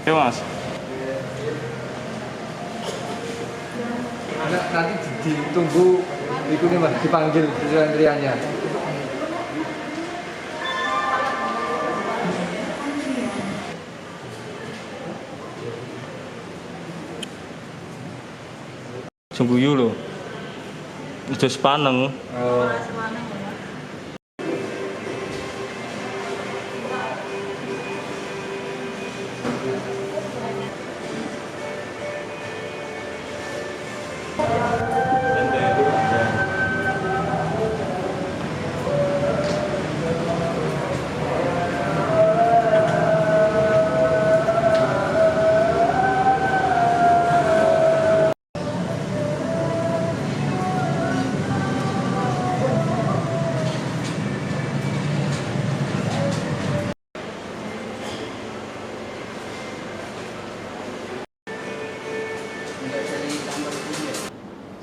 Oke mas. Nanti ditunggu ikutin mas, dipanggil sesuai antriannya. Sungguh lho. Udah sepaneng. Oh.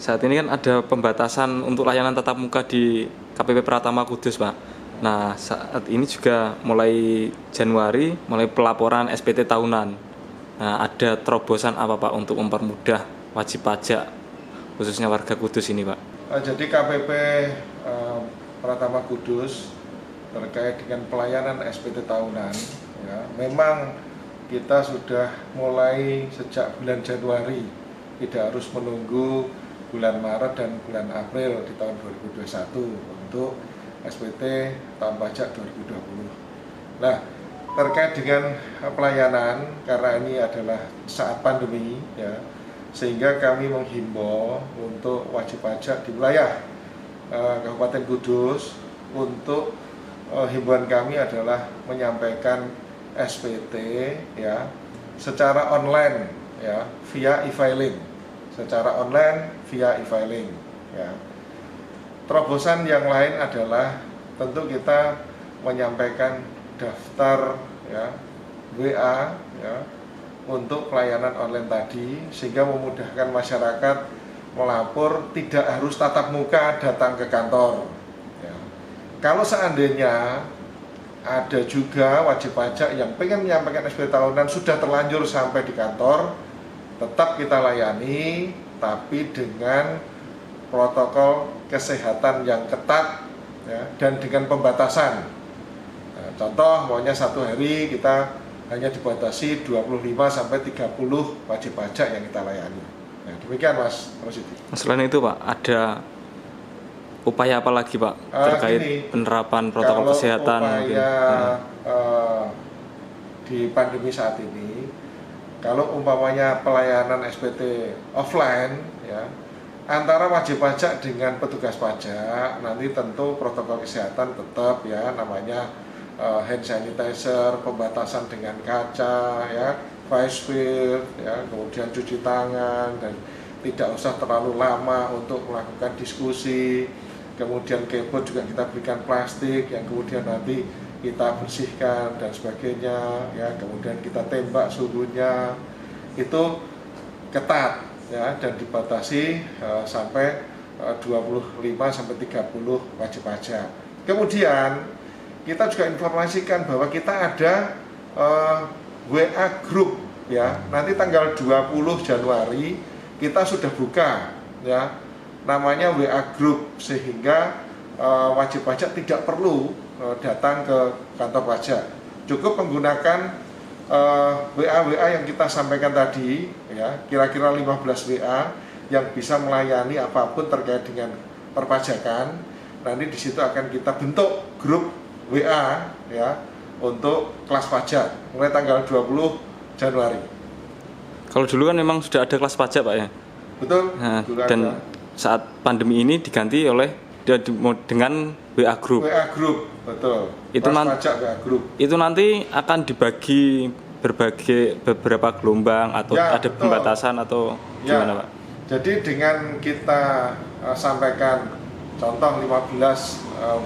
Saat ini kan ada pembatasan untuk layanan tatap muka di KPP Pratama Kudus, Pak. Nah, saat ini juga mulai Januari, mulai pelaporan SPT tahunan. Nah, ada terobosan apa, Pak, untuk mempermudah wajib pajak, khususnya warga Kudus ini, Pak? Jadi KPP Pratama Kudus terkait dengan pelayanan SPT tahunan, ya, memang kita sudah mulai sejak bulan Januari, tidak harus menunggu bulan Maret dan bulan April di tahun 2021 untuk SPT tahun pajak 2020. Nah, terkait dengan pelayanan, karena ini adalah saat pandemi, ya, sehingga kami menghimbau untuk wajib pajak di wilayah Kabupaten Kudus untuk himbauan kami adalah menyampaikan SPT, ya, secara online, ya, via e-filing. Secara online via e-filing, ya. Terobosan yang lain adalah tentu kita menyampaikan daftar, ya, WA, ya, untuk pelayanan online tadi, sehingga memudahkan masyarakat melapor, tidak harus tatap muka datang ke kantor, ya. Kalau seandainya ada juga wajib pajak yang pengen menyampaikan SPT tahunan sudah terlanjur sampai di kantor, tetap kita layani, tapi dengan protokol kesehatan yang ketat, ya, dan dengan pembatasan. Nah, contoh, maunya satu hari kita hanya dibatasi 25 sampai 30 wajib pajak yang kita layani. Nah, demikian Mas Rosidi. Selain itu, Pak, ada upaya apa lagi, Pak, terkait penerapan protokol kesehatan? Upaya di pandemi saat ini, kalau umpamanya pelayanan SPT offline, ya, antara wajib pajak dengan petugas pajak, nanti tentu protokol kesehatan tetap, ya, namanya hand sanitizer, pembatasan dengan kaca, ya, face shield, ya, kemudian cuci tangan, dan tidak usah terlalu lama untuk melakukan diskusi. Kemudian keyboard juga kita berikan plastik yang kemudian nanti kita bersihkan dan sebagainya, ya. Kemudian kita tembak suhunya, itu ketat, ya, dan dibatasi sampai 25 sampai 30 wajib pajak. Kemudian kita juga informasikan bahwa kita ada WA group, ya. Nanti tanggal 20 Januari kita sudah buka, ya, namanya WA group, sehingga wajib pajak tidak perlu datang ke kantor pajak, cukup menggunakan WA yang kita sampaikan tadi, ya, kira-kira 15 WA yang bisa melayani apapun terkait dengan perpajakan. Nanti di situ akan kita bentuk grup WA, ya, untuk kelas pajak mulai tanggal 20 Januari. Kalau dulu kan memang sudah ada kelas pajak, Pak, ya? Betul. Nah, dan saat pandemi ini diganti oleh dengan WA group. WA group, betul. Itu pajak WA group. Itu nanti akan dibagi beberapa gelombang atau ya, ada betul. Pembatasan atau gimana, Pak? Jadi dengan kita sampaikan contoh 15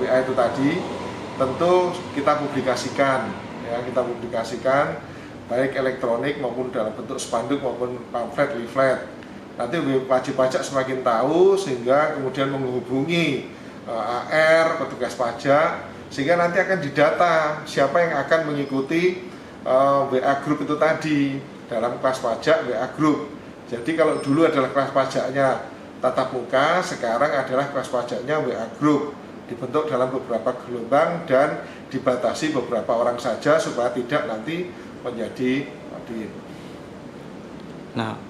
WA itu tadi, tentu kita publikasikan, ya, baik elektronik maupun dalam bentuk spanduk maupun pamflet, leaflet. Nanti wajib pajak semakin tahu, sehingga kemudian menghubungi AR, petugas pajak, sehingga nanti akan didata siapa yang akan mengikuti WA Group itu tadi, dalam kelas pajak WA Group. Jadi kalau dulu adalah kelas pajaknya tatap muka, sekarang adalah kelas pajaknya WA Group, dibentuk dalam beberapa gelombang dan dibatasi beberapa orang saja supaya tidak nanti menjadi adin. Nah,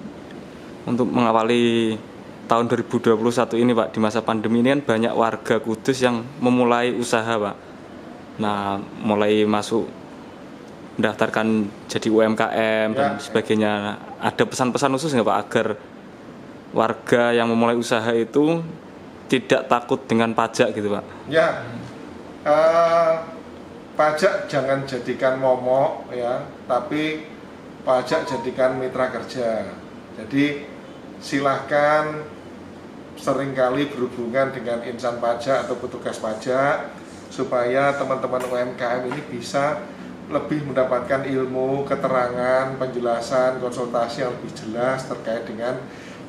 untuk mengawali tahun 2021 ini Pak, di masa pandemi ini kan banyak warga Kudus yang memulai usaha Pak. Nah, mulai masuk mendaftarkan jadi UMKM dan sebagainya. Ada pesan-pesan khusus nggak Pak agar warga yang memulai usaha itu tidak takut dengan pajak gitu Pak? Ya, pajak jangan jadikan momok ya, tapi pajak jadikan mitra kerja. Jadi silahkan seringkali berhubungan dengan insan pajak atau petugas pajak supaya teman-teman UMKM ini bisa lebih mendapatkan ilmu, keterangan, penjelasan, konsultasi yang lebih jelas terkait dengan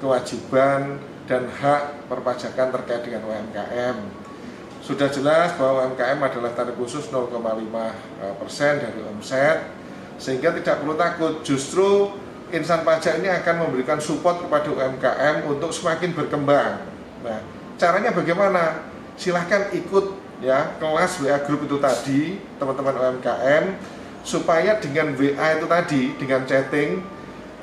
kewajiban dan hak perpajakan terkait dengan UMKM. Sudah jelas bahwa UMKM adalah tarif khusus 0,5% dari omset, sehingga tidak perlu takut. Justru insan pajak ini akan memberikan support kepada UMKM untuk semakin berkembang. Nah, caranya bagaimana? Silahkan ikut ya kelas WA Group itu tadi, teman-teman UMKM, supaya dengan WA itu tadi, dengan chatting,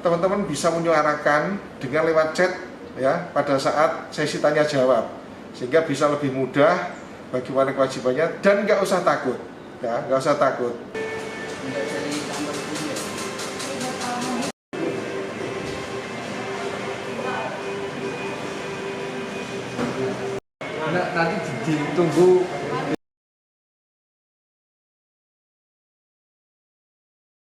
teman-teman bisa menyuarakan dengan lewat chat ya pada saat sesi tanya jawab, sehingga bisa lebih mudah bagaimana kewajibannya dan nggak usah takut ya, nggak usah takut. Nanti ditunggu